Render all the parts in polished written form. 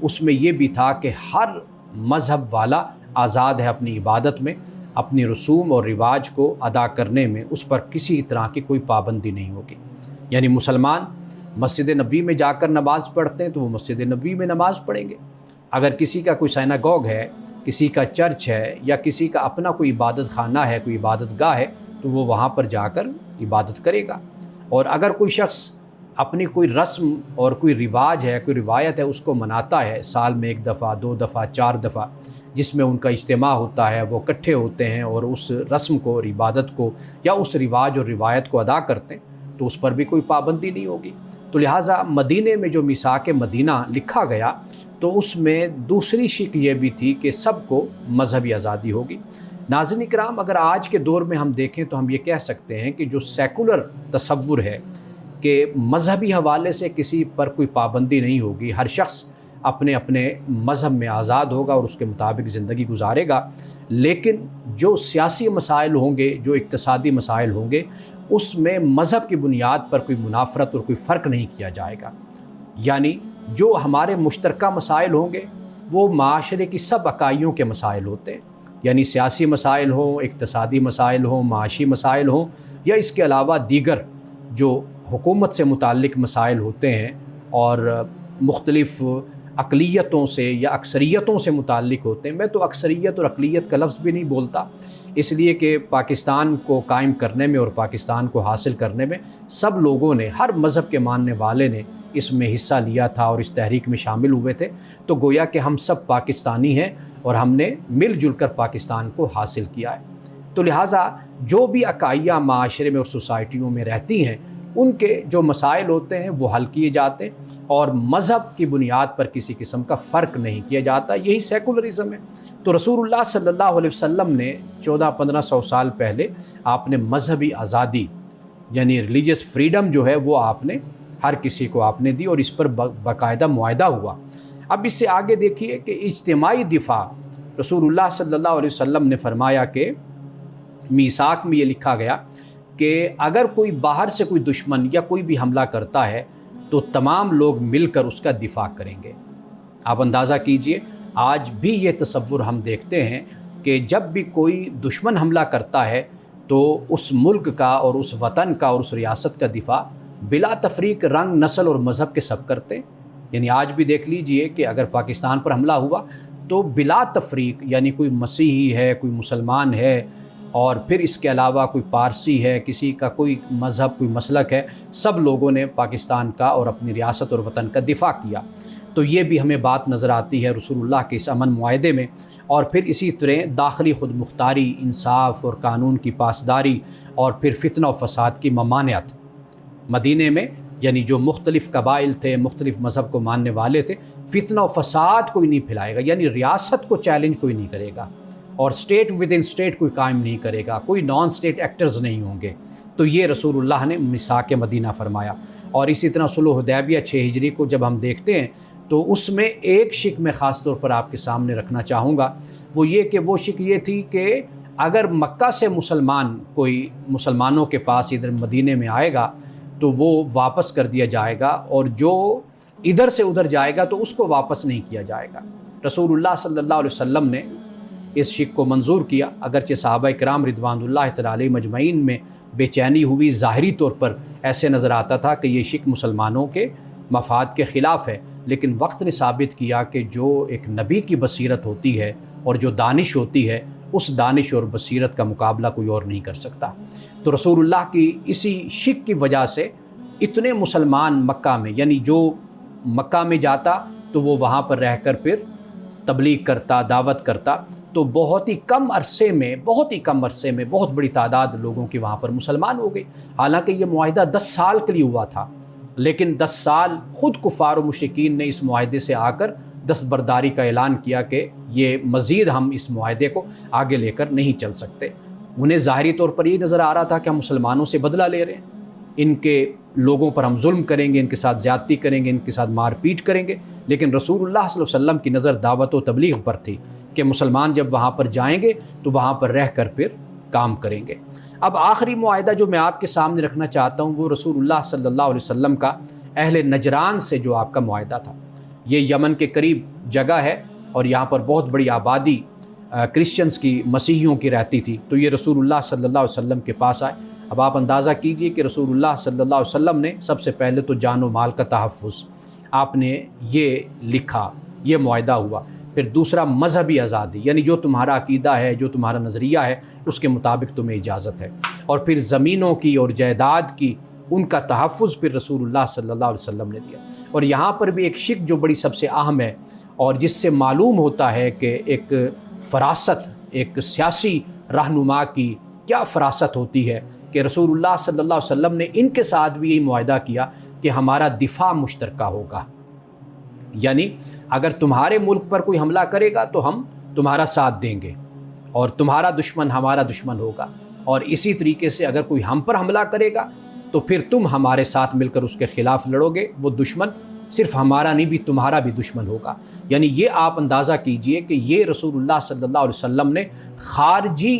اس میں یہ بھی تھا کہ ہر مذہب والا آزاد ہے اپنی عبادت میں، اپنی رسوم اور رواج کو ادا کرنے میں، اس پر کسی طرح کی کوئی پابندی نہیں ہوگی۔ یعنی مسلمان مسجد نبوی میں جا کر نماز پڑھتے ہیں تو وہ مسجد نبوی میں نماز پڑھیں گے۔ اگر کسی کا کوئی سیناگوگ ہے، کسی کا چرچ ہے، یا کسی کا اپنا کوئی عبادت خانہ ہے، کوئی عبادت گاہ ہے، تو وہ وہاں پر جا کر عبادت کرے گا۔ اور اگر کوئی شخص اپنی کوئی رسم اور کوئی رواج ہے، کوئی روایت ہے، اس کو مناتا ہے سال میں 1 دفعہ 2 دفعہ 4 دفعہ، جس میں ان کا اجتماع ہوتا ہے، وہ اکٹھے ہوتے ہیں اور اس رسم کو اور عبادت کو یا اس رواج اور روایت کو ادا کرتے ہیں، تو اس پر بھی کوئی پابندی نہیں ہوگی۔ تو لہٰذا مدینے میں جو میثاق مدینہ لکھا گیا تو اس میں دوسری شق یہ بھی تھی کہ سب کو مذہبی آزادی ہوگی۔ ناظرین کرام، اگر آج کے دور میں ہم دیکھیں تو ہم یہ کہہ سکتے ہیں کہ جو سیکولر تصور ہے کہ مذہبی حوالے سے کسی پر کوئی پابندی نہیں ہوگی، ہر شخص اپنے اپنے مذہب میں آزاد ہوگا اور اس کے مطابق زندگی گزارے گا، لیکن جو سیاسی مسائل ہوں گے، جو اقتصادی مسائل ہوں گے، اس میں مذہب کی بنیاد پر کوئی منافرت اور کوئی فرق نہیں کیا جائے گا۔ یعنی جو ہمارے مشترکہ مسائل ہوں گے وہ معاشرے کی سب اکائیوں کے مسائل ہوتے ہیں، یعنی سیاسی مسائل ہوں، اقتصادی مسائل ہوں، معاشی مسائل ہوں، یا اس کے علاوہ دیگر جو حکومت سے متعلق مسائل ہوتے ہیں اور مختلف اقلیتوں سے یا اکثریتوں سے متعلق ہوتے ہیں۔ میں تو اکثریت اور اقلیت کا لفظ بھی نہیں بولتا، اس لیے کہ پاکستان کو قائم کرنے میں اور پاکستان کو حاصل کرنے میں سب لوگوں نے، ہر مذہب کے ماننے والے نے اس میں حصہ لیا تھا اور اس تحریک میں شامل ہوئے تھے، تو گویا کہ ہم سب پاکستانی ہیں اور ہم نے مل جل کر پاکستان کو حاصل کیا ہے۔ تو لہٰذا جو بھی اکائیاں معاشرے میں اور سوسائٹیوں میں رہتی ہیں، ان کے جو مسائل ہوتے ہیں وہ حل کیے جاتے ہیں اور مذہب کی بنیاد پر کسی قسم کا فرق نہیں کیا جاتا۔ یہی سیکولرزم ہے۔ تو رسول اللہ صلی اللہ علیہ وسلم نے 1400-1500 سال پہلے آپ نے مذہبی آزادی یعنی ریلیجس فریڈم جو ہے وہ آپ نے ہر کسی کو آپ نے دی اور اس پر باقاعدہ معاہدہ ہوا۔ اب اس سے آگے دیکھیے کہ اجتماعی دفاع، رسول اللہ صلی اللہ علیہ وسلم نے فرمایا کہ میثاق میں یہ لکھا گیا کہ اگر کوئی باہر سے کوئی دشمن یا کوئی بھی حملہ کرتا ہے تو تمام لوگ مل کر اس کا دفاع کریں گے۔ آپ اندازہ کیجئے، آج بھی یہ تصور ہم دیکھتے ہیں کہ جب بھی کوئی دشمن حملہ کرتا ہے تو اس ملک کا اور اس وطن کا اور اس ریاست کا دفاع بلا تفریق رنگ، نسل اور مذہب کے سب کرتے ہیں۔ یعنی آج بھی دیکھ لیجئے کہ اگر پاکستان پر حملہ ہوا تو بلا تفریق، یعنی کوئی مسیحی ہے، کوئی مسلمان ہے، اور پھر اس کے علاوہ کوئی پارسی ہے، کسی کا کوئی مذہب، کوئی مسلک ہے، سب لوگوں نے پاکستان کا اور اپنی ریاست اور وطن کا دفاع کیا۔ تو یہ بھی ہمیں بات نظر آتی ہے رسول اللہ کے اس امن معاہدے میں۔ اور پھر اسی طرح داخلی خود مختاری، انصاف اور قانون کی پاسداری، اور پھر فتنہ و فساد کی ممانعت۔ مدینے میں یعنی جو مختلف قبائل تھے، مختلف مذہب کو ماننے والے تھے، فتنہ و فساد کوئی نہیں پھیلائے گا، یعنی ریاست کو چیلنج کوئی نہیں کرے گا، اور اسٹیٹ ود ان اسٹیٹ کوئی قائم نہیں کرے گا، کوئی نان اسٹیٹ ایکٹرز نہیں ہوں گے۔ تو یہ رسول اللہ نے میثاق مدینہ فرمایا۔ اور اسی طرح صلح حدیبیہ 6 ہجری کو جب ہم دیکھتے ہیں تو اس میں ایک شق میں خاص طور پر آپ کے سامنے رکھنا چاہوں گا، وہ یہ کہ وہ شق یہ تھی کہ اگر مکہ سے مسلمان کوئی مسلمانوں کے پاس ادھر مدینے میں آئے گا تو وہ واپس کر دیا جائے گا، اور جو ادھر سے ادھر جائے گا تو اس کو واپس نہیں کیا جائے گا۔ رسول اللہ صلی اللہ علیہ وسلم نے اس شق کو منظور کیا، اگرچہ صحابہ کرام رضوان اللہ تعالی علیہ مجمعین میں بے چینی ہوئی، ظاہری طور پر ایسے نظر آتا تھا کہ یہ شق مسلمانوں کے مفاد کے خلاف ہے، لیکن وقت نے ثابت کیا کہ جو ایک نبی کی بصیرت ہوتی ہے اور جو دانش ہوتی ہے، اس دانش اور بصیرت کا مقابلہ کوئی اور نہیں کر سکتا۔ تو رسول اللہ کی اسی شق کی وجہ سے اتنے مسلمان مکہ میں، یعنی جو مکہ میں جاتا تو وہ وہاں پر رہ کر پھر تبلیغ کرتا، دعوت کرتا، تو بہت ہی کم عرصے میں بہت بڑی تعداد لوگوں کی وہاں پر مسلمان ہو گئی۔ حالانکہ یہ معاہدہ 10 سال کے لیے ہوا تھا، لیکن 10 سال خود کفار و مشرکین نے اس معاہدے سے آ کر دستبرداری کا اعلان کیا کہ یہ مزید ہم اس معاہدے کو آگے لے کر نہیں چل سکتے۔ انہیں ظاہری طور پر یہ نظر آ رہا تھا کہ ہم مسلمانوں سے بدلہ لے رہے ہیں، ان کے لوگوں پر ہم ظلم کریں گے، ان کے ساتھ زیادتی کریں گے، ان کے ساتھ مار پیٹ کریں گے، لیکن رسول اللہ صلی اللہ علیہ وسلم کی نظر دعوت و تبلیغ پر تھی کہ مسلمان جب وہاں پر جائیں گے تو وہاں پر رہ کر پھر کام کریں گے۔ اب آخری معاہدہ جو میں آپ کے سامنے رکھنا چاہتا ہوں وہ رسول اللہ صلی اللہ علیہ وسلم کا اہل نجران سے جو آپ کا معاہدہ تھا۔ یہ یمن کے قریب جگہ ہے اور یہاں پر بہت بڑی آبادی کرسچنز کی، مسیحیوں کی رہتی تھی. تو یہ رسول اللہ صلی اللہ علیہ وسلم کے پاس آئے. اب آپ اندازہ کیجئے کہ رسول اللہ صلی اللہ علیہ وسلم نے سب سے پہلے تو جان و مال کا تحفظ آپ نے یہ لکھا، یہ معاہدہ ہوا. پھر دوسرا مذہبی آزادی، یعنی جو تمہارا عقیدہ ہے، جو تمہارا نظریہ ہے، اس کے مطابق تمہیں اجازت ہے. اور پھر زمینوں کی اور جائیداد کی ان کا تحفظ پھر رسول اللہ صلی اللہ علیہ وسلم نے دیا. اور یہاں پر بھی ایک شک جو بڑی سب سے اہم ہے اور جس سے معلوم ہوتا ہے کہ ایک فراست، ایک سیاسی رہنما کی کیا فراست ہوتی ہے، کہ رسول اللہ صلی اللہ علیہ وسلم نے ان کے ساتھ بھی یہی معاہدہ کیا کہ ہمارا دفاع مشترکہ ہوگا. یعنی اگر تمہارے ملک پر کوئی حملہ کرے گا تو ہم تمہارا ساتھ دیں گے، اور تمہارا دشمن ہمارا دشمن ہوگا. اور اسی طریقے سے اگر کوئی ہم پر حملہ کرے گا تو پھر تم ہمارے ساتھ مل کر اس کے خلاف لڑو گے. وہ دشمن صرف ہمارا نہیں بھی تمہارا بھی دشمن ہوگا. یعنی یہ آپ اندازہ کیجئے کہ یہ رسول اللہ صلی اللہ علیہ وسلم نے خارجی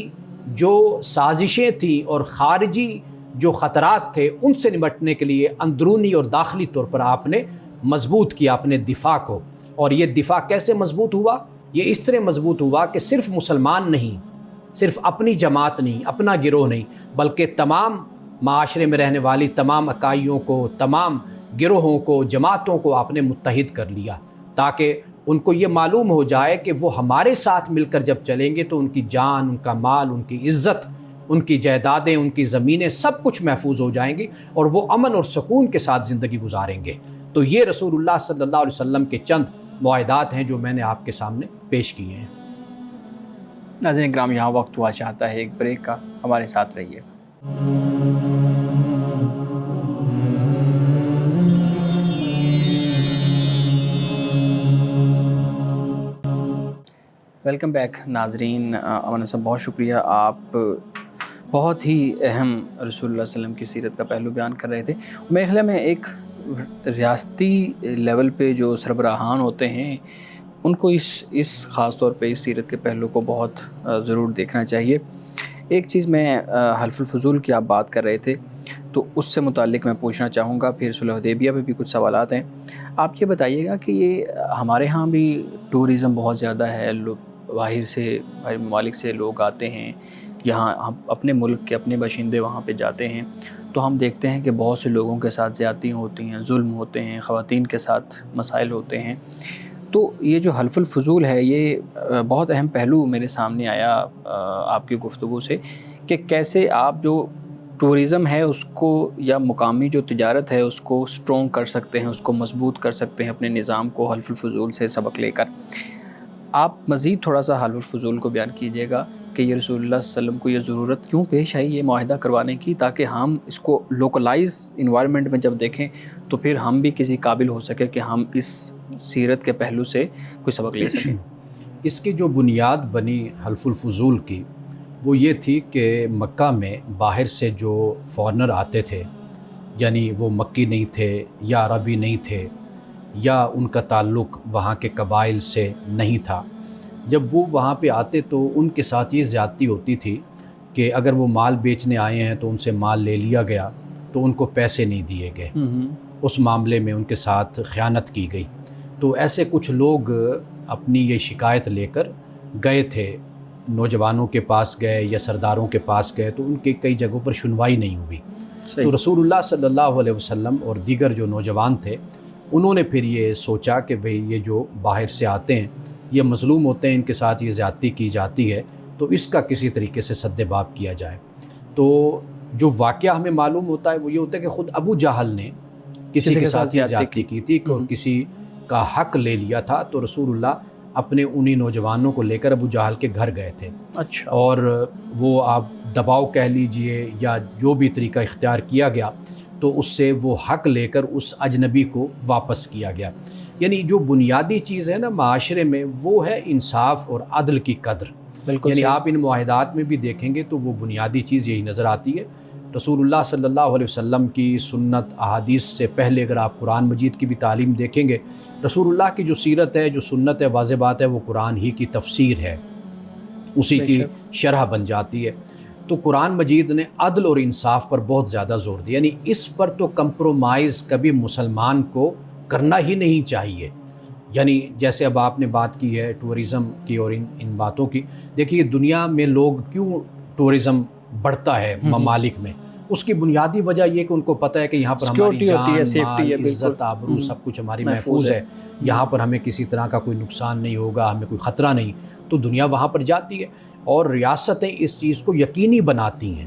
جو سازشیں تھیں اور خارجی جو خطرات تھے ان سے نمٹنے کے لیے اندرونی اور داخلی طور پر آپ نے مضبوط کیا اپنے دفاع کو. اور یہ دفاع کیسے مضبوط ہوا؟ یہ اس طرح مضبوط ہوا کہ صرف مسلمان نہیں، صرف اپنی جماعت نہیں، اپنا گروہ نہیں، بلکہ تمام معاشرے میں رہنے والی تمام اکائیوں کو، تمام گروہوں کو، جماعتوں کو آپ نے متحد کر لیا، تاکہ ان کو یہ معلوم ہو جائے کہ وہ ہمارے ساتھ مل کر جب چلیں گے تو ان کی جان، ان کا مال، ان کی عزت، ان کی جائیدادیں، ان کی زمینیں سب کچھ محفوظ ہو جائیں گی اور وہ امن اور سکون کے ساتھ زندگی گزاریں گے. تو یہ رسول اللہ صلی اللہ علیہ وسلم کے چند معاہدات ہیں جو میں نے آپ کے سامنے پیش کیے ہیں. ناظرین کرام، یہاں وقت ہوا چاہتا ہے ایک بریک کا، ہمارے ساتھ رہیے. ویلکم بیک ناظرین. امن صاحب بہت شکریہ، آپ بہت ہی اہم رسول اللہ علیہ وسلم کی سیرت کا پہلو بیان کر رہے تھے. میرے خیال میں ایک ریاستی لیول پہ جو سربراہان ہوتے ہیں ان کو اس خاص طور پہ اس سیرت کے پہلو کو بہت ضرور دیکھنا چاہیے. ایک چیز میں حلف الفضول کی آپ بات کر رہے تھے تو اس سے متعلق میں پوچھنا چاہوں گا، پھر صلح حدیبیہ پہ بھی کچھ سوالات ہیں. آپ یہ بتائیے گا کہ یہ ہمارے ہاں بھی ٹورزم بہت زیادہ ہے، باہر ممالک سے لوگ آتے ہیں یہاں، ہم اپنے ملک کے اپنے باشندے وہاں پہ جاتے ہیں تو ہم دیکھتے ہیں کہ بہت سے لوگوں کے ساتھ زیادتیاں ہوتی ہیں، ظلم ہوتے ہیں، خواتین کے ساتھ مسائل ہوتے ہیں. تو یہ جو حلف الفضول ہے یہ بہت اہم پہلو میرے سامنے آیا آپ کی گفتگو سے، کہ کیسے آپ جو ٹورزم ہے اس کو یا مقامی جو تجارت ہے اس کو سٹرونگ کر سکتے ہیں، اس کو مضبوط کر سکتے ہیں اپنے نظام کو حلف الفضول سے سبق لے کر. آپ مزید تھوڑا سا حلف الفضول کو بیان کیجیے گا کہ یہ رسول اللہ صلی اللہ علیہ وسلم کو یہ ضرورت کیوں پیش آئی یہ معاہدہ کروانے کی، تاکہ ہم اس کو لوکلائز انوائرمنٹ میں جب دیکھیں تو پھر ہم بھی کسی قابل ہو سکے کہ ہم اس سیرت کے پہلو سے کوئی سبق لے سکیں. اس کی جو بنیاد بنی حلف الفضول کی وہ یہ تھی کہ مکہ میں باہر سے جو فارنر آتے تھے، یعنی وہ مکی نہیں تھے یا عربی نہیں تھے یا ان کا تعلق وہاں کے قبائل سے نہیں تھا، جب وہ وہاں پہ آتے تو ان کے ساتھ یہ زیادتی ہوتی تھی کہ اگر وہ مال بیچنے آئے ہیں تو ان سے مال لے لیا گیا تو ان کو پیسے نہیں دیے گئے، اس معاملے میں ان کے ساتھ خیانت کی گئی. تو ایسے کچھ لوگ اپنی یہ شکایت لے کر گئے تھے، نوجوانوں کے پاس گئے یا سرداروں کے پاس گئے تو ان کے کئی جگہوں پر سنوائی نہیں ہوئی. تو رسول اللہ صلی اللہ علیہ وسلم اور دیگر جو نوجوان تھے انہوں نے پھر یہ سوچا کہ بھئی یہ جو باہر سے آتے ہیں یہ مظلوم ہوتے ہیں، ان کے ساتھ یہ زیادتی کی جاتی ہے، تو اس کا کسی طریقے سے سد باب کیا جائے. تو جو واقعہ ہمیں معلوم ہوتا ہے وہ یہ ہوتا ہے کہ خود ابو جہل نے کسی کے ساتھ زیادتی کی تھی اور کسی کا حق لے لیا تھا. تو رسول اللہ اپنے انہی نوجوانوں کو لے کر ابو جہل کے گھر گئے تھے. اچھا. اور وہ آپ دباؤ کہہ لیجئے یا جو بھی طریقہ اختیار کیا گیا تو اس سے وہ حق لے کر اس اجنبی کو واپس کیا گیا. یعنی جو بنیادی چیز ہے نا معاشرے میں وہ ہے انصاف اور عدل کی قدر. بالکل. یعنی آپ ان معاہدات میں بھی دیکھیں گے تو وہ بنیادی چیز یہی نظر آتی ہے. رسول اللہ صلی اللہ علیہ وسلم کی سنت احادیث سے پہلے اگر آپ قرآن مجید کی بھی تعلیم دیکھیں گے، رسول اللہ کی جو سیرت ہے، جو سنت ہے، واضح بات ہے وہ قرآن ہی کی تفسیر ہے، اسی کی شرح بن جاتی ہے. تو قرآن مجید نے عدل اور انصاف پر بہت زیادہ زور دیا، یعنی اس پر تو کمپرومائز کبھی مسلمان کو کرنا ہی نہیں چاہیے. یعنی جیسے اب آپ نے بات کی ہے ٹورزم کی اور ان باتوں کی، دیکھیے دنیا میں لوگ کیوں ٹورزم بڑھتا ہے ممالک میں، اس کی بنیادی وجہ یہ کہ ان کو پتہ ہے کہ یہاں پر ہماری جان مال عزت آبرو سب کچھ ہماری محفوظ ہے، یہاں پر ہمیں کسی طرح کا کوئی نقصان نہیں ہوگا، ہمیں کوئی خطرہ نہیں، تو دنیا وہاں پر جاتی ہے اور ریاستیں اس چیز کو یقینی بناتی ہیں۔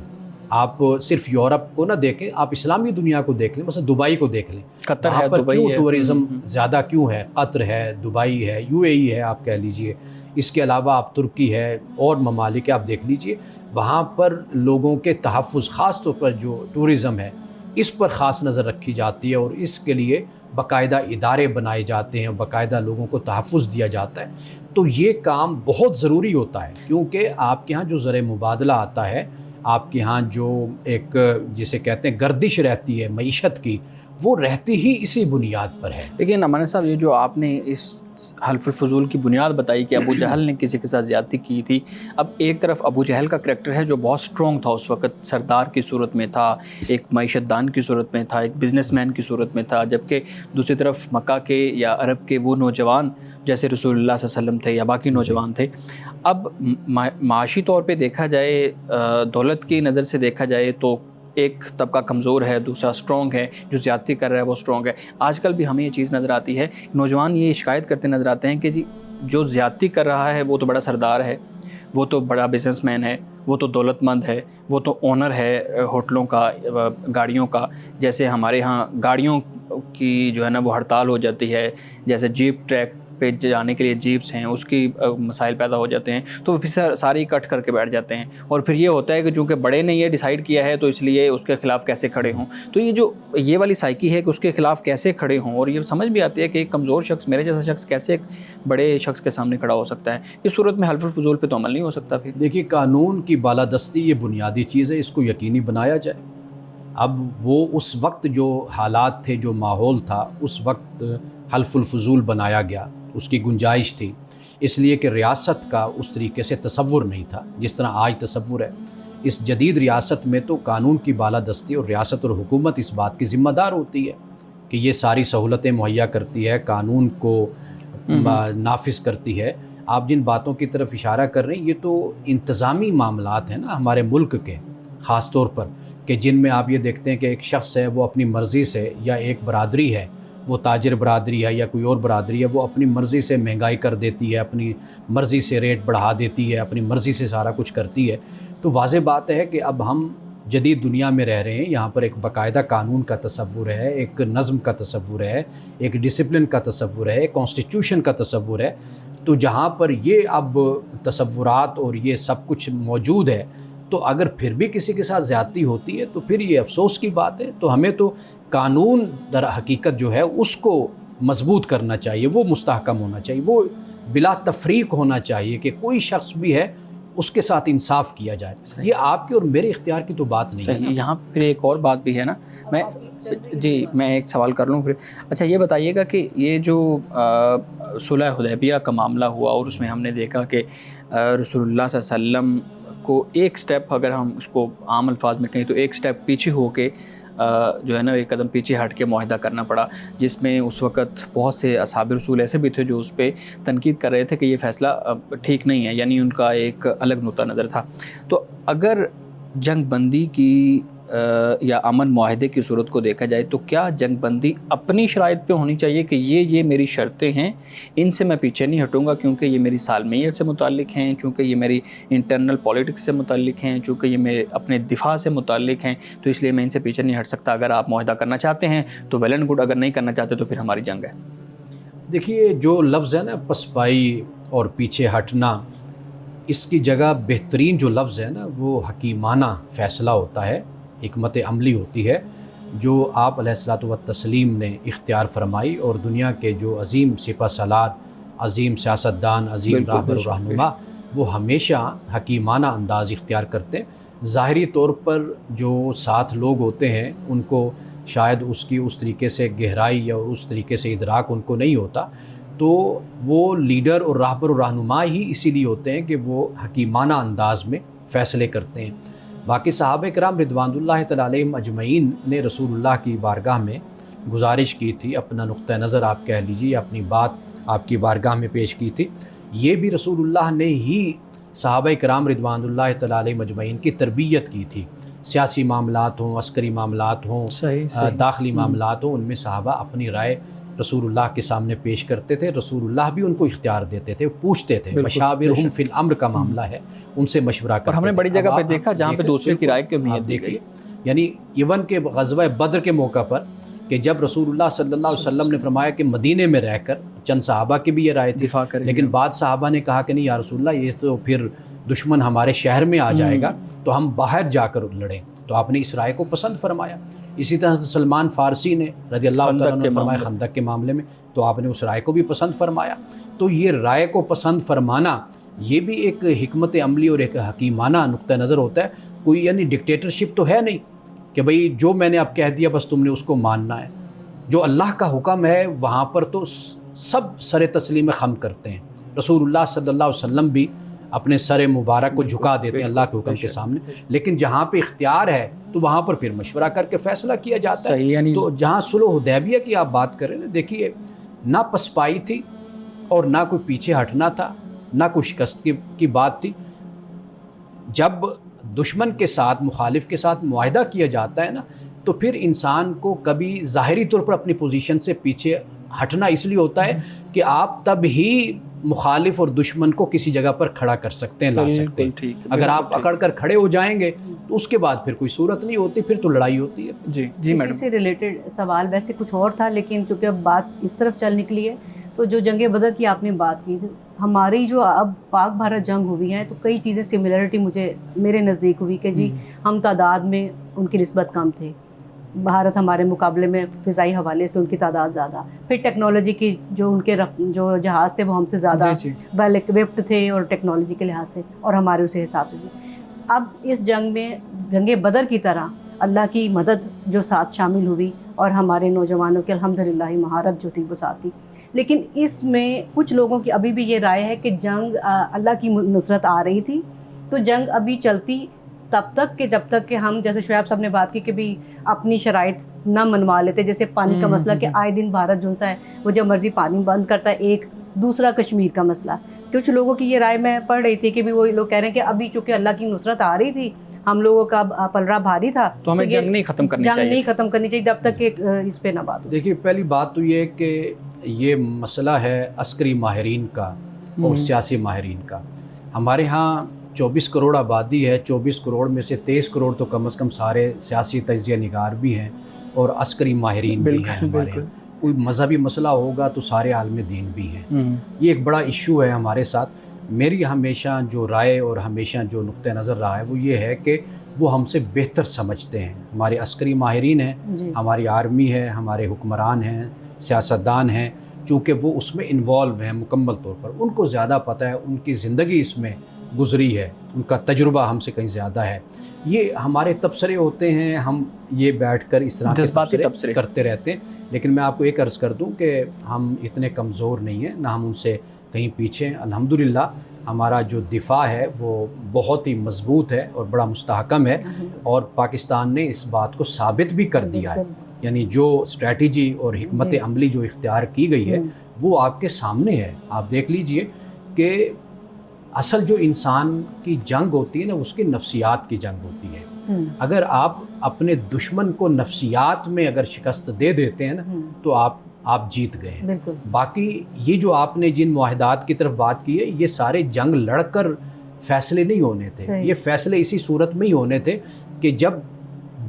آپ صرف یورپ کو نہ دیکھیں، آپ اسلامی دنیا کو دیکھ لیں، مثلا دبئی کو دیکھ لیں، قطر وہاں ہے، پر دبئی کیوں ہے، ٹورزم زیادہ کیوں ہے؟ قطر ہے، دبئی ہے، یو اے ای ہے آپ کہہ لیجئے، اس کے علاوہ آپ ترکی ہے اور ممالک آپ دیکھ لیجئے، وہاں پر لوگوں کے تحفظ، خاص طور پر جو ٹورزم ہے اس پر خاص نظر رکھی جاتی ہے اور اس کے لیے باقاعدہ ادارے بنائے جاتے ہیں، باقاعدہ لوگوں کو تحفظ دیا جاتا ہے۔ تو یہ کام بہت ضروری ہوتا ہے، کیونکہ آپ کے ہاں جو زر مبادلہ آتا ہے، آپ کے ہاں جو ایک جسے کہتے ہیں گردش رہتی ہے معیشت کی، وہ رہتی ہی اسی بنیاد پر ہے۔ لیکن امان صاحب، یہ جو آپ نے اس حلف الفضول کی بنیاد بتائی کہ ابو جہل نے کسی کے ساتھ زیادتی کی تھی، اب ایک طرف ابو جہل کا کریکٹر ہے جو بہت سٹرونگ تھا، اس وقت سردار کی صورت میں تھا، ایک معیشت دان کی صورت میں تھا، ایک بزنس مین کی صورت میں تھا، جبکہ دوسری طرف مکہ کے یا عرب کے وہ نوجوان جیسے رسول اللہ صلی اللہ علیہ وسلم تھے یا باقی نوجوان تھے۔ اب معاشی طور پہ دیکھا جائے، دولت کی نظر سے دیکھا جائے تو ایک طبقہ کمزور ہے، دوسرا سٹرونگ ہے، جو زیادتی کر رہا ہے وہ سٹرونگ ہے۔ آج کل بھی ہمیں یہ چیز نظر آتی ہے، نوجوان یہ شکایت کرتے نظر آتے ہیں کہ جی جو زیادتی کر رہا ہے وہ تو بڑا سردار ہے، وہ تو بڑا بزنس مین ہے، وہ تو دولت مند ہے، وہ تو اونر ہے ہوٹلوں کا، گاڑیوں کا۔ جیسے ہمارے ہاں گاڑیوں کی جو ہے نا وہ ہڑتال ہو جاتی ہے، جیسے جیپ ٹریک پہ جانے کے لیے جیپس ہیں، اس کی مسائل پیدا ہو جاتے ہیں، تو پھر سارے کٹ کر کے بیٹھ جاتے ہیں، اور پھر یہ ہوتا ہے کہ چونکہ بڑے نے یہ ڈیسائیڈ کیا ہے تو اس لیے اس کے خلاف کیسے کھڑے ہوں۔ تو یہ والی سائیکی ہے کہ اس کے خلاف کیسے کھڑے ہوں، اور یہ سمجھ بھی آتی ہے کہ ایک کمزور شخص، میرے جیسا شخص، کیسے ایک بڑے شخص کے سامنے کھڑا ہو سکتا ہے۔ اس صورت میں حلف الفضول پہ تو عمل نہیں ہو سکتا۔ پھر دیکھیے قانون کی بالادستی یہ بنیادی چیز ہے، اس کو یقینی بنایا جائے۔ اب وہ اس وقت جو حالات تھے، جو ماحول تھا، اس وقت حلف الفضول بنایا گیا، اس کی گنجائش تھی، اس لیے کہ ریاست کا اس طریقے سے تصور نہیں تھا جس طرح آج تصور ہے۔ اس جدید ریاست میں تو قانون کی بالادستی اور ریاست اور حکومت اس بات کی ذمہ دار ہوتی ہے کہ یہ ساری سہولتیں مہیا کرتی ہے، قانون کو نافذ کرتی ہے۔ آپ جن باتوں کی طرف اشارہ کر رہے ہیں یہ تو انتظامی معاملات ہیں نا ہمارے ملک کے، خاص طور پر کہ جن میں آپ یہ دیکھتے ہیں کہ ایک شخص ہے وہ اپنی مرضی سے، یا ایک برادری ہے، وہ تاجر برادری ہے یا کوئی اور برادری ہے، وہ اپنی مرضی سے مہنگائی کر دیتی ہے، اپنی مرضی سے ریٹ بڑھا دیتی ہے، اپنی مرضی سے سارا کچھ کرتی ہے۔ تو واضح بات ہے کہ اب ہم جدید دنیا میں رہ رہے ہیں، یہاں پر ایک باقاعدہ قانون کا تصور ہے، ایک نظم کا تصور ہے، ایک ڈسپلن کا تصور ہے، ایک کانسٹیٹیوشن کا تصور ہے۔ تو جہاں پر یہ اب تصورات اور یہ سب کچھ موجود ہے، تو اگر پھر بھی کسی کے ساتھ زیادتی ہوتی ہے تو پھر یہ افسوس کی بات ہے۔ تو ہمیں تو قانون در حقیقت جو ہے اس کو مضبوط کرنا چاہیے، وہ مستحکم ہونا چاہیے، وہ بلا تفریق ہونا چاہیے کہ کوئی شخص بھی ہے اس کے ساتھ انصاف کیا جائے۔ یہ آپ کے اور میرے اختیار کی تو بات نہیں ہے۔ یہاں پھر ایک اور بات بھی ہے نا، میں ایک سوال کر لوں پھر۔ اچھا یہ بتائیے گا کہ یہ جو صلح حدیبیہ کا معاملہ ہوا اور اس میں ہم نے دیکھا کہ رسول اللہ صلی اللہ علیہ وسلم کو ایک سٹیپ، اگر ہم اس کو عام الفاظ میں کہیں تو ایک سٹیپ پیچھے ہو کے جو ہے نا ایک قدم پیچھے ہٹ کے معاہدہ کرنا پڑا، جس میں اس وقت بہت سے اصحاب رسول ایسے بھی تھے جو اس پہ تنقید کر رہے تھے کہ یہ فیصلہ ٹھیک نہیں ہے، یعنی ان کا ایک الگ نقطہ نظر تھا۔ تو اگر جنگ بندی کی یا امن معاہدے کی صورت کو دیکھا جائے تو کیا جنگ بندی اپنی شرائط پہ ہونی چاہیے کہ یہ میری شرطیں ہیں، ان سے میں پیچھے نہیں ہٹوں گا کیونکہ یہ میری سالمیت سے متعلق ہیں، چونکہ یہ میری انٹرنل پولیٹکس سے متعلق ہیں، چونکہ یہ میرے اپنے دفاع سے متعلق ہیں، تو اس لیے میں ان سے پیچھے نہیں ہٹ سکتا۔ اگر آپ معاہدہ کرنا چاہتے ہیں تو ویل اینڈ گڈ، اگر نہیں کرنا چاہتے تو پھر ہماری جنگ ہے۔ دیکھیے جو لفظ ہے نا پسپائی اور پیچھے ہٹنا، اس کی جگہ بہترین جو لفظ ہے نا وہ حکیمانہ فیصلہ ہوتا ہے، حکمت عملی ہوتی ہے، جو آپ علیہ الصلوۃ والتسلیم نے اختیار فرمائی، اور دنیا کے جو عظیم سپہ سالار، عظیم سیاستدان، عظیم راہبر و رہنما، وہ ہمیشہ حکیمانہ انداز اختیار کرتے ہیں۔ ظاہری طور پر جو ساتھ لوگ ہوتے ہیں ان کو شاید اس کی اس طریقے سے گہرائی یا اس طریقے سے ادراک ان کو نہیں ہوتا، تو وہ لیڈر اور راہبر و رہنما ہی اسی لیے ہوتے ہیں کہ وہ حکیمانہ انداز میں فیصلے کرتے ہیں۔ باقی صحابہ کرام رضوان اللہ تعالیٰ علیہم اجمعین نے رسول اللہ کی بارگاہ میں گزارش کی تھی، اپنا نقطہ نظر آپ کہہ لیجیے، اپنی بات آپ کی بارگاہ میں پیش کی تھی، یہ بھی رسول اللہ نے ہی صحابہ کرام رضوان اللہ تعالیٰ علیہ مجمعین کی تربیت کی تھی۔ سیاسی معاملات ہوں، عسکری معاملات ہوں، داخلی معاملات ہوں، ان میں صحابہ اپنی رائے رسول اللہ کے سامنے پیش کرتے تھے، رسول اللہ بھی ان کو اختیار دیتے تھے، پوچھتے تھے، مشاورہم فی الامر کا معاملہ ہے، ان سے مشورہ کرتے تھے۔ اور ہم نے بڑی جگہ پہ دیکھا جہاں پہ دوسرے کی رائے کی اہمیت دی گئی، یعنی ایون کہ غزوہ بدر کے موقع پر کہ جب رسول اللہ صلی اللہ علیہ وسلم نے فرمایا کہ مدینے میں رہ کر، چند صحابہ کی بھی یہ رائے تھی، لیکن بعد صحابہ نے کہا کہ نہیں یا رسول اللہ، یہ تو پھر دشمن ہمارے شہر میں آ جائے گا، تو ہم باہر جا کر لڑیں، تو آپ نے اس رائے کو پسند فرمایا۔ اسی طرح سے سلمان فارسی نے رضی اللہ تعالیٰ عنہ فرمایا خندق کے معاملے میں، تو آپ نے اس رائے کو بھی پسند فرمایا۔ تو یہ رائے کو پسند فرمانا یہ بھی ایک حکمت عملی اور ایک حکیمانہ نقطہ نظر ہوتا ہے۔ کوئی یعنی ڈکٹیٹرشپ تو ہے نہیں کہ بھئی جو میں نے اب کہہ دیا بس تم نے اس کو ماننا ہے۔ جو اللہ کا حکم ہے وہاں پر تو سب سر تسلیم خم کرتے ہیں۔ رسول اللہ صلی اللہ علیہ وسلم بھی اپنے سر مبارک کو جھکا دیتے ہیں اللہ کے حکم کے سامنے، لیکن جہاں پہ اختیار ہے تو وہاں پر پھر مشورہ کر کے فیصلہ کیا جاتا ہے۔ تو جہاں صلح حدیبیہ کی آپ بات کریں نا، دیکھیے نہ پسپائی تھی اور نہ کوئی پیچھے ہٹنا تھا، نہ کوئی شکست کی بات تھی۔ جب دشمن کے ساتھ، مخالف کے ساتھ معاہدہ کیا جاتا ہے نا، تو پھر انسان کو کبھی ظاہری طور پر اپنی پوزیشن سے پیچھے ہٹنا اس لیے ہوتا ہے کہ آپ تب ہی مخالف اور دشمن کو کسی جگہ پر کھڑا کر سکتے ہیں، لا سکتے ہیں۔ اگر آپ اکڑ کر کھڑے ہو جائیں گے تو اس کے بعد پھر کوئی صورت نہیں ہوتی، پھر تو لڑائی ہوتی ہے۔ جی میڈم، اسی سے ریلیٹڈ سوال ویسے کچھ اور تھا، لیکن چونکہ اب بات اس طرف چل نکلی ہے تو جو جنگ بدر کی آپ نے بات کی، ہماری جو اب پاک بھارت جنگ ہوئی ہے تو کئی چیزیں سملیرٹی میرے نزدیک ہوئی کہ جی ہم تعداد میں ان کی نسبت کم تھے، بھارت ہمارے مقابلے میں فضائی حوالے سے ان کی تعداد زیادہ، پھر ٹیکنالوجی کی جو ان کے جو جہاز تھے وہ ہم سے زیادہ ویل ایکوپڈ تھے اور ٹیکنالوجی کے لحاظ سے، اور ہمارے اسی حساب سے تھے۔ اب اس جنگ میں جنگ بدر کی طرح اللہ کی مدد جو ساتھ شامل ہوئی اور ہمارے نوجوانوں کی الحمدللہ مہارت جو تھی وہ ساتھ تھی، لیکن اس میں کچھ لوگوں کی ابھی بھی یہ رائے ہے کہ جنگ اللہ کی نصرت آ رہی تھی تو جنگ ابھی چلتی تب تک کہ جب تک کہ ہم، جیسے شعیب صاحب نے بات کی کہ بھی اپنی شرائط نہ منوا لیتے، جیسے پانی کا مسئلہ کہ آئے دن بھارت جو ہے وہ جب مرضی پانی بند کرتا ہے، ایک دوسرا کشمیر کا مسئلہ۔ کچھ لوگوں کی یہ رائے میں پڑھ رہی تھی کہ بھی وہ لوگ کہہ رہے ہیں کہ ابھی چونکہ اللہ کی نصرت آ رہی تھی، ہم لوگوں کا پلڑا بھاری تھا، تو ہمیں جنگ نہیں ختم کرنی چاہیے جب تک کہ اس پہ نہ بات ہو۔ دیکھیے پہلی بات تو یہ کہ یہ مسئلہ ہے عسکری ماہرین کا اور سیاسی ماہرین کا۔ ہمارے ہاں 24 کروڑ آبادی ہے، 24 کروڑ میں سے 23 کروڑ تو کم از کم سارے سیاسی تجزیہ نگار بھی ہیں اور عسکری ماہرین بھی ہیں ہمارے یہاں۔ کوئی مذہبی مسئلہ ہوگا تو سارے عالم دین بھی ہیں۔ یہ ایک بڑا ایشو ہے ہمارے ساتھ۔ میری ہمیشہ جو رائے اور ہمیشہ جو نقطہ نظر رہا ہے وہ یہ ہے کہ وہ ہم سے بہتر سمجھتے ہیں، ہمارے عسکری ماہرین ہیں، ہماری آرمی ہے، ہمارے حکمران ہیں، سیاستدان ہیں، چونکہ وہ اس میں انوالو ہیں مکمل طور پر، ان کو زیادہ پتہ ہے، ان کی زندگی اس میں گزری ہے، ان کا تجربہ ہم سے کہیں زیادہ ہے۔ یہ ہمارے تبصرے ہوتے ہیں، ہم یہ بیٹھ کر اس طرح کے تبصرے کرتے رہتے ہیں، لیکن میں آپ کو ایک عرض کر دوں کہ ہم اتنے کمزور نہیں ہیں، نہ ہم ان سے کہیں پیچھے ہیں۔ الحمدللہ ہمارا جو دفاع ہے وہ بہت ہی مضبوط ہے اور بڑا مستحکم ہے، اور پاکستان نے اس بات کو ثابت بھی کر دیا ہے۔ یعنی جو اسٹریٹجی اور حکمت عملی جو اختیار کی گئی ہے وہ آپ کے سامنے ہے۔ آپ دیکھ لیجئے کہ اصل جو انسان کی جنگ ہوتی ہے نا، اس کی نفسیات کی جنگ ہوتی ہے۔ اگر آپ اپنے دشمن کو نفسیات میں اگر شکست دے دیتے ہیں نا تو آپ جیت گئے ہیں۔ باقی یہ جو آپ نے جن معاہدات کی طرف بات کی ہے، یہ سارے جنگ لڑ کر فیصلے نہیں ہونے تھے، یہ فیصلے اسی صورت میں ہی ہونے تھے کہ جب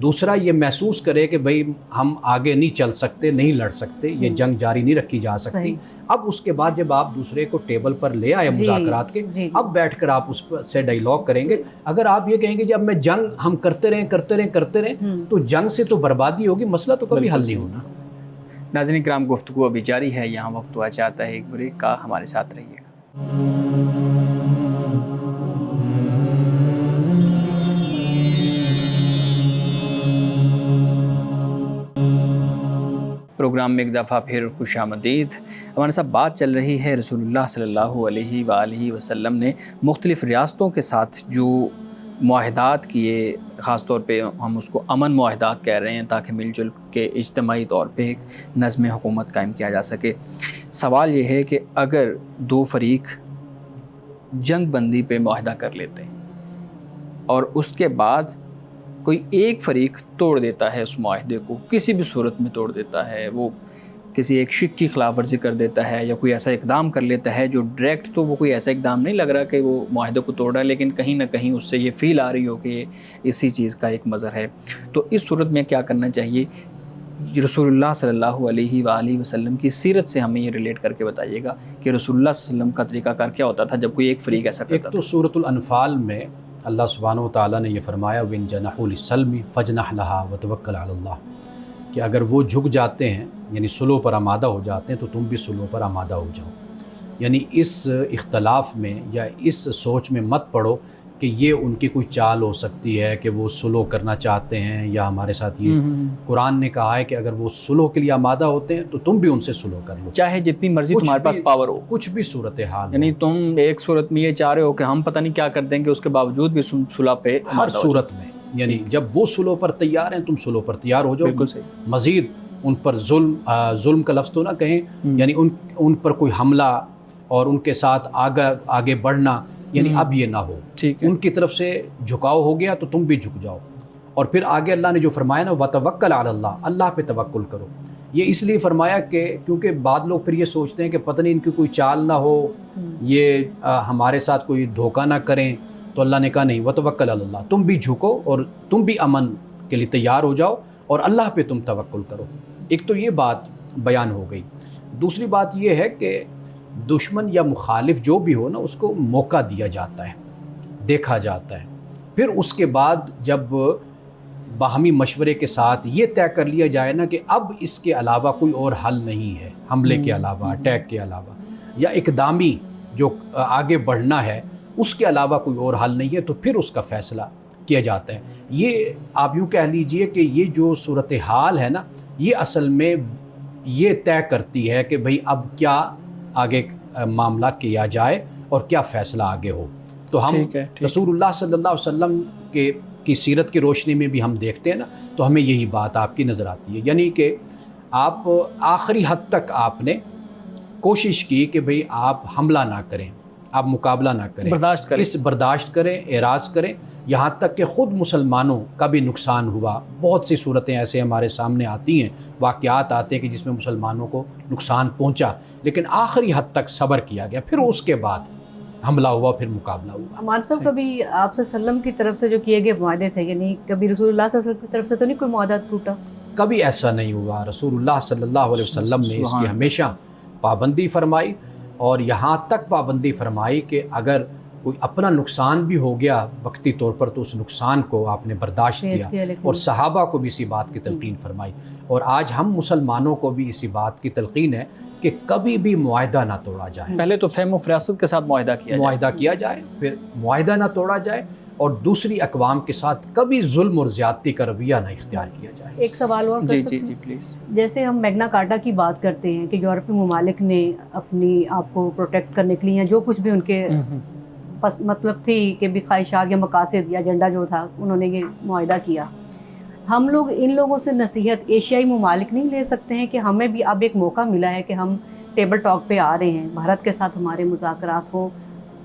دوسرا یہ محسوس کرے کہ بھئی ہم آگے نہیں چل سکتے، نہیں لڑ سکتے، یہ جنگ جاری نہیں رکھی جا سکتی۔ اب اس کے بعد جب آپ دوسرے کو ٹیبل پر لے آئے مذاکرات کے، اب بیٹھ کر آپ اس سے ڈائیلاگ کریں گے۔ اگر آپ یہ کہیں گے جب میں جنگ ہم کرتے رہیں تو جنگ سے تو بربادی ہوگی، مسئلہ تو کبھی حل نہیں ہونا۔ ناظرین کرام، گفتگو ابھی جاری ہے، یہاں وقت ہوا چاہتا ہے ایک بریک کا، ہمارے ساتھ رہیے گا۔ پروگرام میں ایک دفعہ پھر خوش آمدید۔ ہمارے ساتھ بات چل رہی ہے رسول اللہ صلی اللہ علیہ وآلہ وسلم نے مختلف ریاستوں کے ساتھ جو معاہدات کیے، خاص طور پہ ہم اس کو امن معاہدات کہہ رہے ہیں تاکہ مل جل کے اجتماعی طور پہ ایک نظم حکومت قائم کیا جا سکے. سوال یہ ہے کہ اگر دو فریق جنگ بندی پہ معاہدہ کر لیتے ہیں اور اس کے بعد کوئی ایک فریق توڑ دیتا ہے اس معاہدے کو، کسی بھی صورت میں توڑ دیتا ہے، وہ کسی ایک شک کی خلاف ورزی کر دیتا ہے یا کوئی ایسا اقدام کر لیتا ہے جو ڈائریکٹ تو وہ کوئی ایسا اقدام نہیں لگ رہا کہ وہ معاہدے کو توڑ رہا ہے، لیکن کہیں نہ کہیں اس سے یہ فیل آ رہی ہو کہ یہ اسی چیز کا ایک مظہر ہے، تو اس صورت میں کیا کرنا چاہیے؟ رسول اللہ صلی اللہ علیہ وآلہ وسلم کی سیرت سے ہمیں یہ ریلیٹ کر کے بتائیے گا کہ رسول اللہ صلی اللہ علیہ وسلم کا طریقہ کار کیا ہوتا تھا جب کوئی ایک فریق ایسا کرتا ایک تھا. تو سورۃ الانفال میں اللہ سبحانہ و تعالیٰ نے یہ فرمایا وَإِن جَنَحُوا لِلسَّلْمِ فَاجْنَحْ لَهَا وَتَوَكَّلْ عَلَى اللَّهِ، کہ اگر وہ جھک جاتے ہیں یعنی صلح پر آمادہ ہو جاتے ہیں تو تم بھی صلح پر آمادہ ہو جاؤ. یعنی اس اختلاف میں یا اس سوچ میں مت پڑو کہ یہ ان کی کوئی چال ہو سکتی ہے کہ وہ صلح کرنا چاہتے ہیں یا ہمارے ساتھ یہ قرآن نے کہا ہے کہ اگر وہ صلح کے لیے آمادہ ہوتے ہیں تو تم بھی ان سے صلح کر لو، چاہے جتنی مرضی کچھ تمہارے پاس بھی- پاور ہو. کچھ بھی صورتحال یعنی تم ایک صورت میں یہ چاہ رہے ہو کہ ہم پتہ نہیں کیا کر دیں گے، اس کے باوجود بھی صلح پہ ہر آمادہ ہو صورت میں، یعنی جب وہ صلح پر تیار ہیں تم صلح پر تیار ہو جاؤ. جاؤ. بالکل صحیح. مزید ان پر ظلم کا لفظ تو نہ کہیں، یعنی ان پر کوئی حملہ اور ان کے ساتھ آگے بڑھنا، یعنی اب یہ نہ ہو. ٹھیک ہے. ان کی طرف سے جھکاؤ ہو گیا تو تم بھی جھک جاؤ. اور پھر آگے اللہ نے جو فرمایا نا وَتَوَكَّلْ عَلَى اللَّهِ، اللہ پہ توکل کرو. یہ اس لیے فرمایا کہ کیونکہ بعض لوگ پھر یہ سوچتے ہیں کہ پتہ نہیں ان کی کوئی چال نہ ہو، یہ ہمارے ساتھ کوئی دھوکہ نہ کریں، تو اللہ نے کہا نہیں وَتَوَكَّلْ عَلَى اللَّهِ، تم بھی جھکو اور تم بھی امن کے لیے تیار ہو جاؤ اور اللہ پہ تم توکل کرو. ایک تو یہ بات بیان ہو گئی. دوسری بات یہ ہے کہ دشمن یا مخالف جو بھی ہو نا اس کو موقع دیا جاتا ہے، دیکھا جاتا ہے. پھر اس کے بعد جب باہمی مشورے کے ساتھ یہ طے کر لیا جائے نا کہ اب اس کے علاوہ کوئی اور حل نہیں ہے، حملے کے علاوہ، اٹیک کے علاوہ یا اقدامی جو آگے بڑھنا ہے اس کے علاوہ کوئی اور حل نہیں ہے، تو پھر اس کا فیصلہ کیا جاتا ہے. یہ آپ یوں کہہ لیجئے کہ یہ جو صورتحال ہے نا یہ اصل میں یہ طے کرتی ہے کہ بھئی اب کیا آگے معاملہ کیا جائے اور کیا فیصلہ آگے ہو. تو ہم رسول اللہ صلی اللہ علیہ وسلم کی سیرت کی روشنی میں بھی ہم دیکھتے ہیں نا تو ہمیں یہی بات آپ کی نظر آتی ہے، یعنی کہ آپ آخری حد تک آپ نے کوشش کی کہ بھئی آپ حملہ نہ کریں، آپ مقابلہ نہ کریں، برداشت کریں، اعراض کریں، یہاں تک کہ خود مسلمانوں کا بھی نقصان ہوا. بہت سی صورتیں ایسے ہمارے سامنے آتی ہیں، واقعات آتے ہیں کہ جس میں مسلمانوں کو نقصان پہنچا، لیکن آخری حد تک صبر کیا گیا. پھر اس کے بعد حملہ ہوا، پھر مقابلہ ہوا. امان صاحب کبھی آپ صلی اللہ علیہ وسلم کی طرف سے جو کیے گئے معاہدے تھے، یعنی کبھی رسول اللہ صلی اللہ علیہ وسلم کی طرف سے تو نہیں کوئی معاہدہ ٹوٹا؟ کبھی ایسا نہیں ہوا. رسول اللہ صلی اللہ علیہ وسلم نے اس کی ہمیشہ پابندی فرمائی، اور یہاں تک پابندی فرمائی کہ اگر کوئی اپنا نقصان بھی ہو گیا وقتی طور پر تو اس نقصان کو آپ نے برداشت کیا، اور صحابہ کو بھی اسی بات کی تلقین فرمائی. اور آج ہم مسلمانوں کو بھی اسی بات کی تلقین ہے کہ کبھی بھی معاہدہ نہ توڑا جائے. پہلے تو فہم و فراست کے ساتھ معاہدہ کیا جائے، پھر معاہدہ نہ توڑا جائے، اور دوسری اقوام کے ساتھ کبھی ظلم اور زیادتی کا رویہ نہ اختیار کیا جائے. ایک سوال اور کر سکتے ہیں؟ جی پلیز. جیسے ہم میگنا کارٹا کی بات کرتے ہیں کہ یورپی ممالک نے اپنی آپ کو پروٹیکٹ کرنے کے لیے جو کچھ بھی ان کے مطلب تھی کہ بھی خواہشات یا مقاصد یا ایجنڈا جو تھا انہوں نے یہ معاہدہ کیا. ہم لوگ ان لوگوں سے نصیحت ایشیائی ممالک نہیں لے سکتے ہیں کہ ہمیں بھی اب ایک موقع ملا ہے کہ ہم ٹیبل ٹاک پہ آ رہے ہیں، بھارت کے ساتھ ہمارے مذاکرات ہوں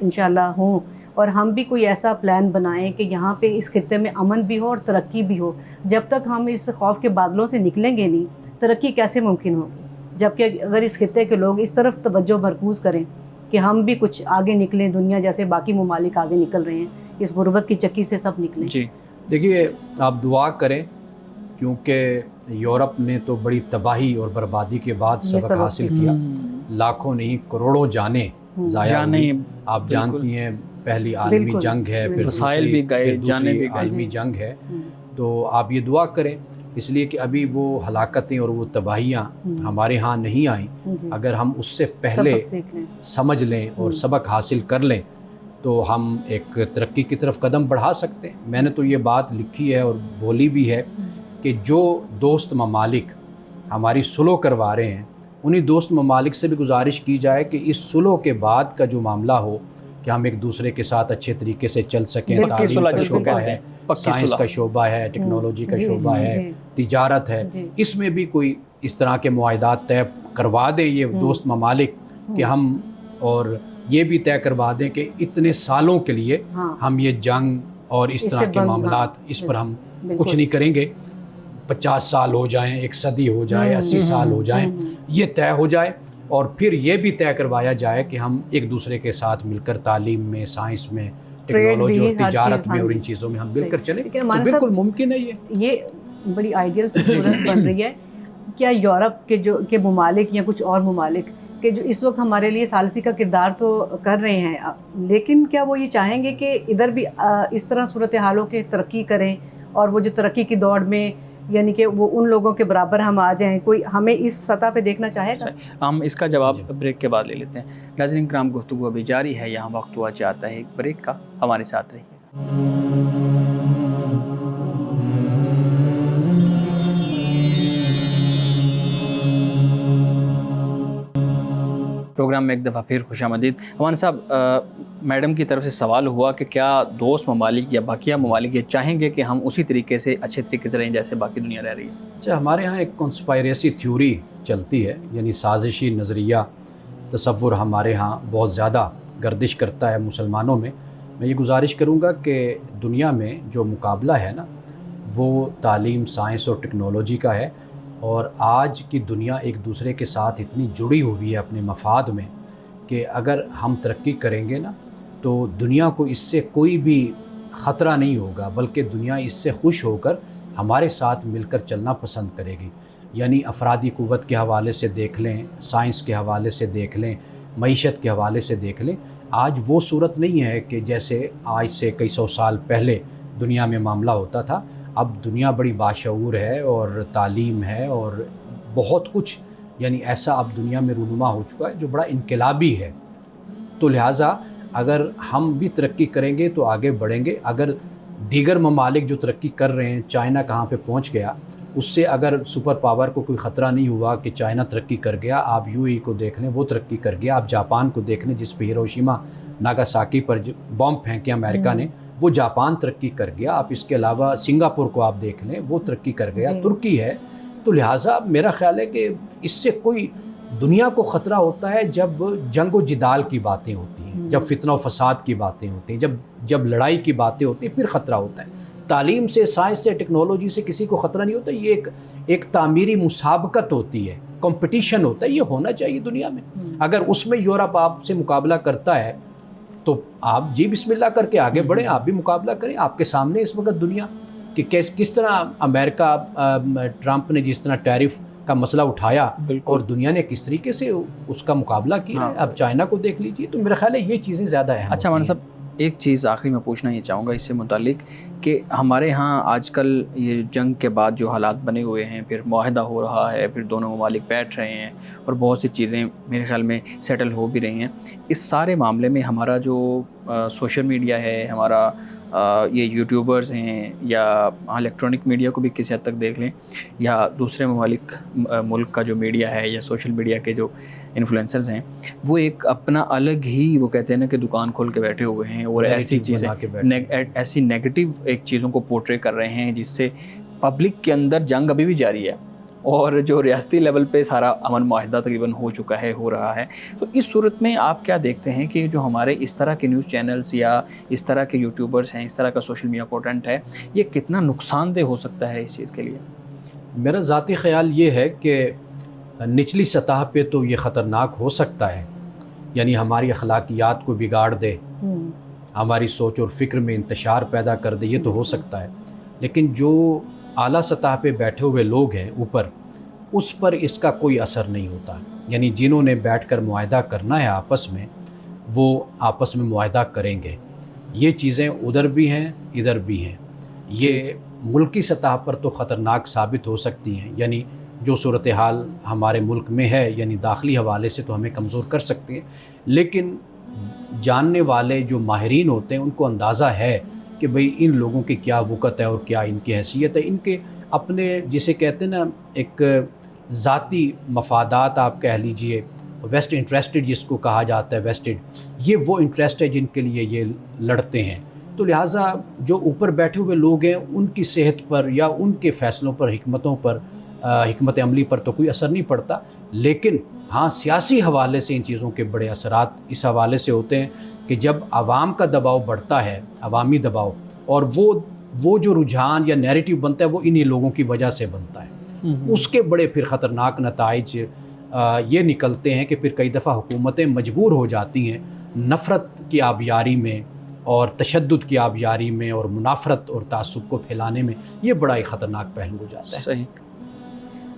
انشاءاللہ ہوں، اور ہم بھی کوئی ایسا پلان بنائیں کہ یہاں پہ اس خطے میں امن بھی ہو اور ترقی بھی ہو. جب تک ہم اس خوف کے بادلوں سے نکلیں گے نہیں، ترقی کیسے ممکن ہوگی؟ جبکہ اگر اس خطے کے لوگ اس طرف توجہ مرکوز کریں کہ ہم بھی کچھ آگے نکلیں، دنیا جیسے باقی ممالک آگے نکل رہے ہیں، اس غربت کی چکی سے سب نکلیں. جی دیکھیے، آپ دعا کریں، کیونکہ یورپ نے تو بڑی تباہی اور بربادی کے بعد سبق حاصل کیا. لاکھوں نہیں کروڑوں جانیں ضائع ہوئی. آپ جانتی ہیں پہلی عالمی جنگ ہے، پھر وسائل بھی گئے، جانیں بھی عالمی جنگ ہے. تو آپ یہ دعا کریں، اس لیے کہ ابھی وہ ہلاکتیں اور وہ تباہیاں ہمارے ہاں نہیں آئیں. اگر ہم اس سے پہلے سمجھ لیں اور سبق حاصل کر لیں تو ہم ایک ترقی کی طرف قدم بڑھا سکتے ہیں. میں نے تو یہ بات لکھی ہے اور بولی بھی ہے کہ جو دوست ممالک ہماری صلح کروا رہے ہیں انہی دوست ممالک سے بھی گزارش کی جائے کہ اس صلح کے بعد کا جو معاملہ ہو کہ ہم ایک دوسرے کے ساتھ اچھے طریقے سے چل سکیں. پکی تعلیم صلح کا جس کو شعبہ کہتے ہے, ہیں, پکی سائنس صلح کا شعبہ ہے, ٹیکنالوجی کا جی شعبہ جی ہے, جی تجارت ہے, جی اس میں بھی کوئی اس طرح کے معاہدات طے کروا دیں یہ دوست ممالک کہ ہم, اور یہ بھی طے کروا دیں کہ اتنے سالوں کے لیے ہاں ہم یہ جنگ اور اس طرح کے معاملات اس پر ہم کچھ نہیں کریں گے. 50 سال ہو جائیں, 1 صدی ہو جائے, 80 سال ہو جائیں, یہ طے ہو جائے. اور پھر یہ بھی طے کروایا جائے کہ ہم ایک دوسرے کے ساتھ مل کر تعلیم میں, سائنس میں, ٹیکنالوجی اور تجارت میں اور ان چیزوں میں ہم مل کر چلیں. تو بالکل ممکن ہے یہ بڑی آئیڈیل صورت بن رہی ہے. کیا یورپ کے ممالک یا کچھ اور ممالک کہ جو اس وقت ہمارے لیے ثالثی کا کردار تو کر رہے ہیں, لیکن کیا وہ یہ چاہیں گے کہ ادھر بھی اس طرح صورتحالوں کے ترقی کریں, اور وہ جو ترقی کی دوڑ میں یعنی کہ وہ ان لوگوں کے برابر ہم آ جائیں, کوئی ہمیں اس سطح پہ دیکھنا چاہے گا؟ ہم اس کا جواب بریک کے بعد لے لیتے ہیں. ناظرین کرام, گفتگو ابھی جاری ہے, یہاں وقت ہوا چاہتا ہے ایک بریک کا, ہمارے ساتھ رہیے. پروگرام میں ایک دفعہ پھر خوش آمدید. امان صاحب, میڈم کی طرف سے سوال ہوا کہ کیا دوست ممالک یا بقیہ ممالک یہ چاہیں گے کہ ہم اسی طریقے سے اچھے طریقے سے رہیں جیسے باقی دنیا رہ رہی ہے؟ اچھا, ہمارے ہاں ایک کنسپائریسی تھیوری چلتی ہے, یعنی سازشی نظریہ تصور ہمارے ہاں بہت زیادہ گردش کرتا ہے مسلمانوں میں. میں یہ گزارش کروں گا کہ دنیا میں جو مقابلہ ہے نا وہ تعلیم, سائنس اور ٹیکنالوجی کا ہے, اور آج کی دنیا ایک دوسرے کے ساتھ اتنی جڑی ہوئی ہے اپنے مفاد میں کہ اگر ہم ترقی کریں گے نا تو دنیا کو اس سے کوئی بھی خطرہ نہیں ہوگا, بلکہ دنیا اس سے خوش ہو کر ہمارے ساتھ مل کر چلنا پسند کرے گی. یعنی افرادی قوت کے حوالے سے دیکھ لیں, سائنس کے حوالے سے دیکھ لیں, معیشت کے حوالے سے دیکھ لیں, آج وہ صورت نہیں ہے کہ جیسے آج سے کئی سو سال پہلے دنیا میں معاملہ ہوتا تھا. اب دنیا بڑی باشعور ہے اور تعلیم ہے اور بہت کچھ, یعنی ایسا اب دنیا میں رونما ہو چکا ہے جو بڑا انقلابی ہے. تو لہٰذا اگر ہم بھی ترقی کریں گے تو آگے بڑھیں گے. اگر دیگر ممالک جو ترقی کر رہے ہیں, چائنا کہاں پہ پہنچ گیا, اس سے اگر سپر پاور کو کوئی خطرہ نہیں ہوا کہ چائنا ترقی کر گیا, آپ یو ای کو دیکھ لیں وہ ترقی کر گیا, آپ جاپان کو دیکھ لیں جس پہ ہیروشیما ناگاساکی پر بم پھینکے امریکہ نے, وہ جاپان ترقی کر گیا. آپ اس کے علاوہ سنگاپور کو آپ دیکھ لیں وہ ترقی کر گیا, ترکی ہے. تو لہٰذا میرا خیال ہے کہ اس سے کوئی دنیا کو خطرہ ہوتا ہے جب جنگ و جدال کی باتیں ہوتی ہیں, جب فتنہ و فساد کی باتیں ہوتی ہیں, جب لڑائی کی باتیں ہوتی ہیں, پھر خطرہ ہوتا ہے. تعلیم سے, سائنس سے, ٹیکنالوجی سے کسی کو خطرہ نہیں ہوتا. یہ ایک تعمیری مسابقت ہوتی ہے, کمپٹیشن ہوتا ہے, یہ ہونا چاہیے دنیا میں. اگر اس میں یورپ آپ سے مقابلہ کرتا ہے تو آپ جی بسم اللہ کر کے آگے بڑھیں, آپ بھی مقابلہ کریں. آپ کے سامنے اس وقت دنیا کہ کس طرح امریکہ, ٹرمپ نے جس طرح ٹیرف کا مسئلہ اٹھایا اور دنیا نے کس طریقے سے اس کا مقابلہ کیا ہے. اب چائنا کو دیکھ لیجیے. تو میرا خیال ہے یہ چیزیں زیادہ اہم. اچھا مولانا صاحب, ایک چیز آخری میں پوچھنا یہ چاہوں گا اس سے متعلق کہ ہمارے ہاں آج کل یہ جنگ کے بعد جو حالات بنے ہوئے ہیں, پھر معاہدہ ہو رہا ہے, پھر دونوں ممالک بیٹھ رہے ہیں اور بہت سی چیزیں میرے خیال میں سیٹل ہو بھی رہی ہیں. اس سارے معاملے میں ہمارا جو سوشل میڈیا ہے, ہمارا یہ یوٹیوبرز ہیں, یا الیکٹرانک میڈیا کو بھی کسی حد تک دیکھ لیں, یا دوسرے ملک کا جو میڈیا ہے یا سوشل میڈیا کے جو انفلوئنسرز ہیں, وہ ایک اپنا الگ ہی, وہ کہتے ہیں نا کہ دکان کھول کے بیٹھے ہوئے ہیں اور ایسی چیزیں, ایسی نیگیٹو ایک چیزوں کو پورٹرے کر رہے ہیں جس سے پبلک کے اندر جنگ ابھی بھی جاری ہے, اور جو ریاستی لیول پہ سارا امن معاہدہ تقریباً ہو چکا ہے, ہو رہا ہے. تو اس صورت میں آپ کیا دیکھتے ہیں کہ جو ہمارے اس طرح کے نیوز چینلز یا اس طرح کے یوٹیوبرز ہیں, اس طرح کا سوشل میڈیا کنٹینٹ ہے, یہ کتنا نقصان دہ ہو سکتا ہے اس چیز کے لیے؟ میرا ذاتی خیال یہ ہے کہ نچلی سطح پہ تو یہ خطرناک ہو سکتا ہے, یعنی ہماری اخلاقیات کو بگاڑ دے, ہماری سوچ اور فکر میں انتشار پیدا کر دے, یہ تو ہو سکتا ہے. لیکن جو اعلیٰ سطح پہ بیٹھے ہوئے لوگ ہیں اوپر, اس پر اس کا کوئی اثر نہیں ہوتا. یعنی جنہوں نے بیٹھ کر معاہدہ کرنا ہے آپس میں, وہ آپس میں معاہدہ کریں گے. یہ چیزیں ادھر بھی ہیں ادھر بھی ہیں. یہ ملکی سطح پر تو خطرناک ثابت ہو سکتی ہیں, یعنی جو صورتحال ہمارے ملک میں ہے, یعنی داخلی حوالے سے تو ہمیں کمزور کر سکتی ہیں. لیکن جاننے والے جو ماہرین ہوتے ہیں ان کو اندازہ ہے کہ بھئی ان لوگوں کی کیا وقت ہے اور کیا ان کی حیثیت ہے. ان کے اپنے جسے کہتے ہیں نا ایک ذاتی مفادات آپ کہہ لیجئے, ویسٹ انٹرسٹڈ جس کو کہا جاتا ہے, ویسٹڈ, یہ وہ انٹرسٹ ہے جن کے لیے یہ لڑتے ہیں. تو لہٰذا جو اوپر بیٹھے ہوئے لوگ ہیں ان کی صحت پر یا ان کے فیصلوں پر، حکمتوں پر، حکمت عملی پر تو کوئی اثر نہیں پڑتا، لیکن ہاں سیاسی حوالے سے ان چیزوں کے بڑے اثرات اس حوالے سے ہوتے ہیں کہ جب عوام کا دباؤ بڑھتا ہے، عوامی دباؤ، اور وہ جو رجحان یا نیریٹو بنتا ہے وہ انہی لوگوں کی وجہ سے بنتا ہے، اس کے بڑے پھر خطرناک نتائج یہ نکلتے ہیں کہ پھر کئی دفعہ حکومتیں مجبور ہو جاتی ہیں نفرت کی آبیاری میں اور تشدد کی آبیاری میں اور منافرت اور تعصب کو پھیلانے میں. یہ بڑا ہی خطرناک پہلو ہو جاتا ہے. صحیح.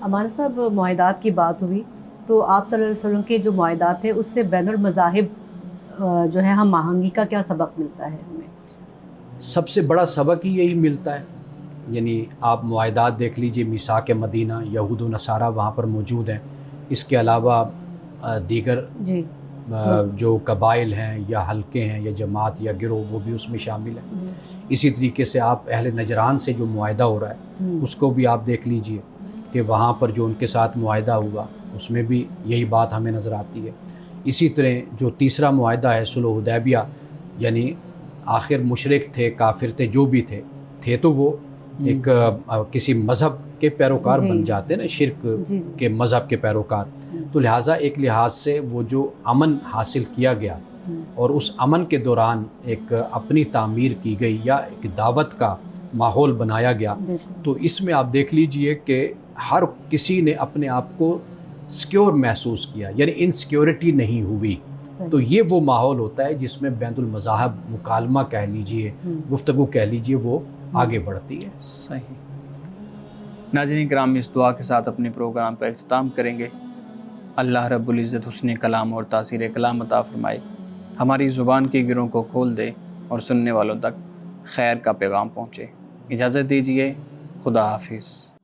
امان صاحب، معاہدات کی بات ہوئی تو آپ صلی اللہ علیہ وسلم کے جو معاہدات تھے اس سے بین المذاہب جو ہے ہم آہنگی کا کیا سبق ملتا ہے ہمیں؟ سب سے بڑا سبق ہی یہی ملتا ہے. یعنی آپ معاہدات دیکھ لیجئے، میثاق مدینہ، یہود و نصارہ وہاں پر موجود ہیں. اس کے علاوہ دیگر جی جو قبائل ہیں یا حلقے ہیں یا جماعت یا گروہ وہ بھی اس میں شامل ہیں. اسی طریقے سے آپ اہل نجران سے جو معاہدہ ہو رہا ہے اس کو بھی آپ دیکھ لیجئے کہ وہاں پر جو ان کے ساتھ معاہدہ ہوا اس میں بھی یہی بات ہمیں نظر آتی ہے. اسی طرح جو تیسرا معاہدہ ہے صلح حدیبیہ، یعنی آخر مشرک تھے، کافر تھے، جو بھی تھے تو وہ ایک کسی مذہب کے پیروکار بن جاتے ہیں نا، شرک کے مذہب کے پیروکار. تو لہٰذا ایک لحاظ سے وہ جو امن حاصل کیا گیا اور اس امن کے دوران ایک اپنی تعمیر کی گئی یا ایک دعوت کا ماحول بنایا گیا، تو اس میں آپ دیکھ لیجئے کہ ہر کسی نے اپنے آپ کو سیکیور محسوس کیا، یعنی انسیکیورٹی نہیں ہوئی. تو یہ وہ ماحول ہوتا ہے جس میں بین المذاہب مکالمہ کہہ لیجئے، گفتگو کہہ لیجئے، وہ آگے بڑھتی ہے. صحیح. ناظرین کرام، اس دعا کے ساتھ اپنے پروگرام کا اختتام کریں گے. اللہ رب العزت حسن کلام اور تاثیر کلام عطا فرمائے، ہماری زبان کی گروں کو کھول دے اور سننے والوں تک خیر کا پیغام پہنچے. اجازت دیجیے. خدا حافظ.